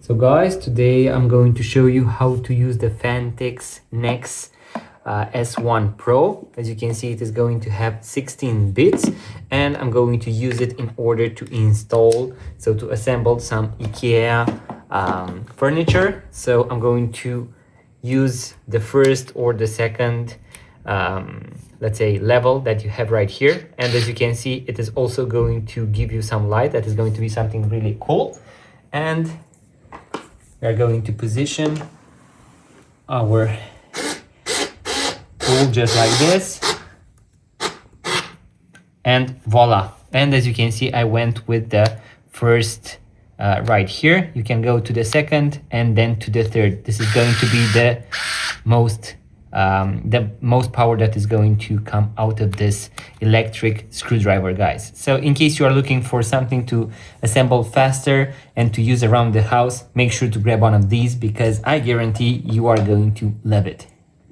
So guys, today I'm going to show you how to use the Fanttik Nex S1 Pro. As you can see, it is going to have 16 bits and I'm going to use it in order to install, so to assemble some IKEA furniture. So I'm going to use the first or the second let's say level that you have right here, and as you can see, it is also going to give you some light. That is going to be something really cool. And we are going to position our tool just like this, and voila. And as you can see, I went with the first right here. You can go to the second and then to the third. This is going to be the most power that is going to come out of this electric screwdriver, guys. So in case you are looking for something to assemble faster and to use around the house, make sure to grab one of these because I guarantee you are going to love it.